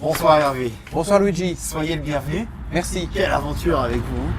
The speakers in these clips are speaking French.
Bonsoir Hervé. Bonsoir Luigi. Soyez le bienvenu. Merci. Quelle aventure avec vous.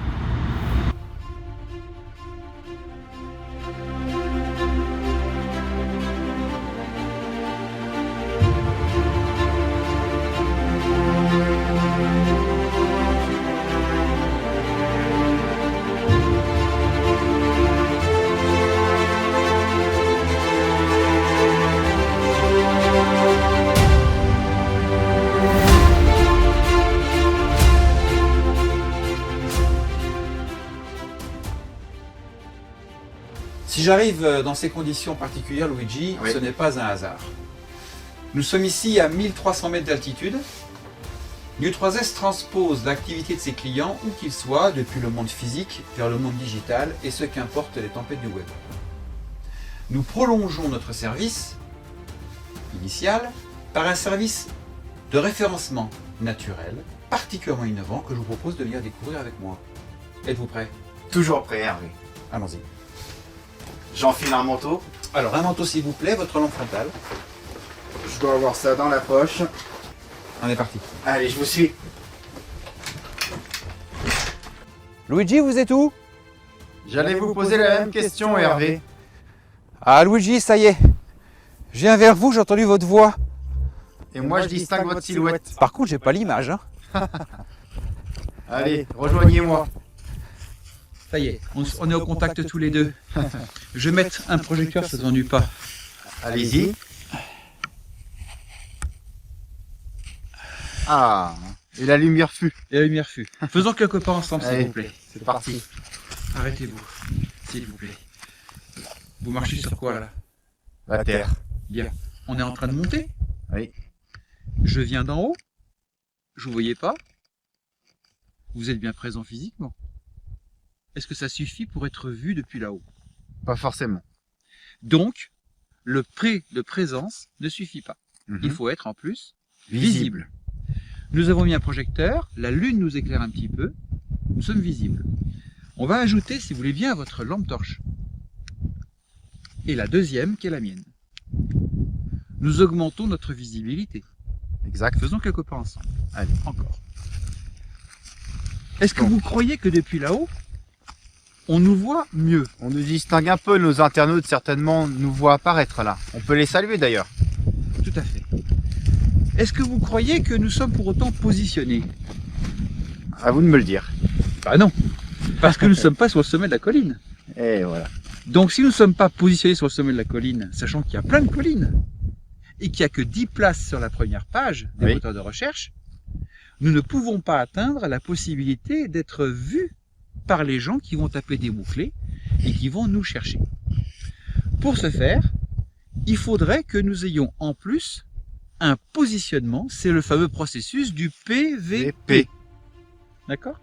Si j'arrive dans ces conditions particulières, Luigi, Oui. ce n'est pas un hasard. Nous sommes ici à 1300 mètres d'altitude. Nu3S transpose l'activité de ses clients, où qu'ils soient, depuis le monde physique vers le monde digital, et ce qu'importent les tempêtes du web. Nous prolongeons notre service initial par un service de référencement naturel, particulièrement innovant, que je vous propose de venir découvrir avec moi. Êtes-vous prêts? Toujours prêt Hervé. Allons-y. J'enfile un manteau. Alors, un manteau s'il vous plaît, votre lampe frontale. Je dois avoir ça dans la poche. On est parti. Allez, je vous suis. Luigi, vous êtes où? J'allais vous poser la même question Hervé. Ah Luigi, ça y est. Je viens vers vous, j'ai entendu votre voix. Et moi je distingue votre silhouette. Par contre, j'ai pas l'image. Hein. Allez, rejoignez-moi. Ça y est, on est au contact tous les deux. Je vais mettre un projecteur, ça ne s'ennuie pas. Allez-y. Ah, et la lumière fut. Et la lumière fut. Faisons quelques pas ensemble, s'il Allez, vous plaît. c'est parti. Arrêtez-vous, s'il vous plaît. Vous marchez sur quoi là? La terre. Bien. On est en train de monter. Oui. Je viens d'en haut. Je vous voyais pas. Vous êtes bien présent physiquement. Est-ce que ça suffit pour être vu depuis là-haut? Pas forcément. Donc, le de présence ne suffit pas. Il faut être en plus visible. Nous avons mis un projecteur, la lune nous éclaire un petit peu, nous sommes visibles. On va ajouter, si vous voulez bien, votre lampe torche. Et la deuxième, qui est la mienne. Nous augmentons notre visibilité. Exact. Faisons quelques pas ensemble. Allez. Encore. Est-ce que vous croyez que depuis là-haut, on nous voit mieux? On nous distingue un peu, nos internautes certainement nous voient apparaître là. On peut les saluer d'ailleurs. Tout à fait. Est-ce que vous croyez que nous sommes pour autant positionnés? À vous de me le dire. Bah non, parce que nous ne sommes pas sur le sommet de la colline. Et voilà. Donc si nous ne sommes pas positionnés sur le sommet de la colline, sachant qu'il y a plein de collines, et qu'il n'y a que 10 places sur la première page des moteurs de recherche, nous ne pouvons pas atteindre la possibilité d'être vus par les gens qui vont taper des mots-clés et qui vont nous chercher. Pour ce faire, il faudrait que nous ayons en plus un positionnement, c'est le fameux processus du PVP. D'accord?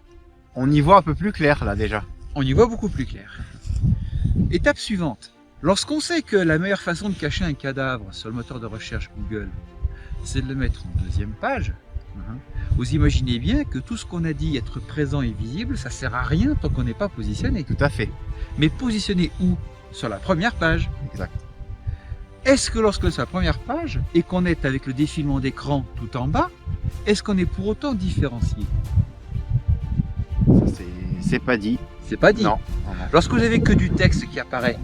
On y voit un peu plus clair là déjà. On y voit beaucoup plus clair. Étape suivante. Lorsqu'on sait que la meilleure façon de cacher un cadavre sur le moteur de recherche Google, c'est de le mettre en deuxième page, vous imaginez bien que tout ce qu'on a dit, être présent et visible, ça sert à rien tant qu'on n'est pas positionné. Tout à fait. Mais positionné où? Sur la première page. Exact. Est-ce que lorsque c'est la première page et qu'on est avec le défilement d'écran tout en bas, est-ce qu'on est pour autant différencié? C'est pas dit. C'est pas dit. Non. Lorsque vous avez que du texte qui apparaît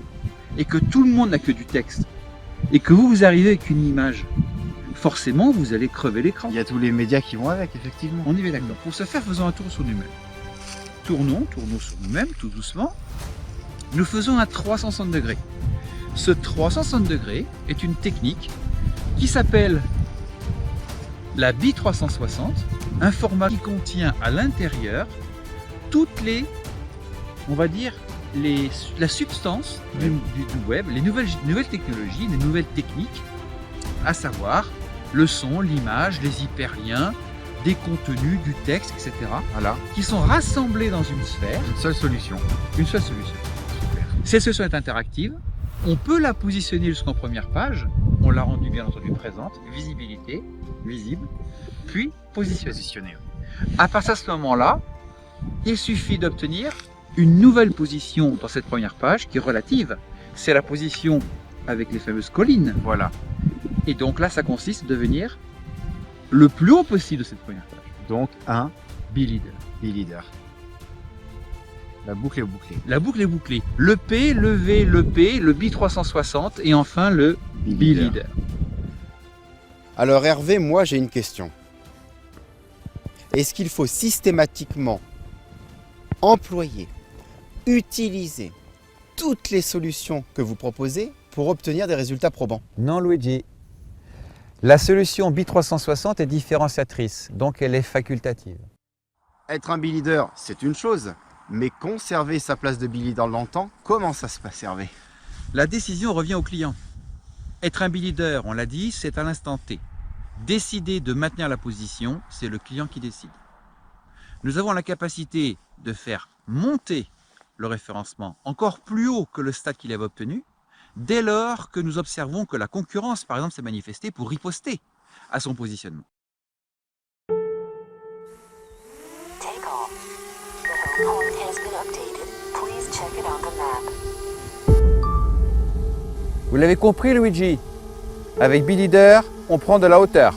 et que tout le monde n'a que du texte et que vous arrivez avec une image, forcément vous allez crever l'écran. Il y a tous les médias qui vont avec, effectivement. On y va d'accord. Pour ce faire, faisons un tour sur nous-mêmes. Tournons sur nous-mêmes, tout doucement. Nous faisons un 360 degrés. Ce 360 degrés est une technique qui s'appelle la bi-360, un format qui contient à l'intérieur toutes les, on va dire, la substance du web, les nouvelles technologies, les nouvelles techniques, à savoir le son, l'image, les hyperliens, des contenus, du texte, etc. Voilà. Qui sont rassemblés dans une sphère. Une seule solution. Une seule solution. Super. Cette solution est interactive. On peut la positionner jusqu'en première page. On l'a rendue bien entendu présente. Visibilité, visible, puis positionnée. À partir de ce moment-là, il suffit d'obtenir une nouvelle position dans cette première page qui est relative. C'est la position avec les fameuses collines. Voilà. Et donc là, ça consiste à devenir le plus haut possible de cette première page. Donc un B-Leader. B-Leader. La boucle est bouclée. La boucle est bouclée. Le P, le V, le P, le B360 et enfin le B-Leader. Alors Hervé, moi j'ai une question. Est-ce qu'il faut systématiquement employer, utiliser toutes les solutions que vous proposez pour obtenir des résultats probants? Non, Luigi. La solution B360 est différenciatrice, donc elle est facultative. Être un B-Leader, c'est une chose, mais conserver sa place de B-Leader dans le temps, comment ça se passe, Hervé? La décision revient au client. Être un B-Leader, on l'a dit, c'est à l'instant T. Décider de maintenir la position, c'est le client qui décide. Nous avons la capacité de faire monter le référencement encore plus haut que le stade qu'il avait obtenu, dès lors que nous observons que la concurrence, par exemple, s'est manifestée pour riposter à son positionnement. Vous l'avez compris, Luigi? Avec B-Leader, on prend de la hauteur.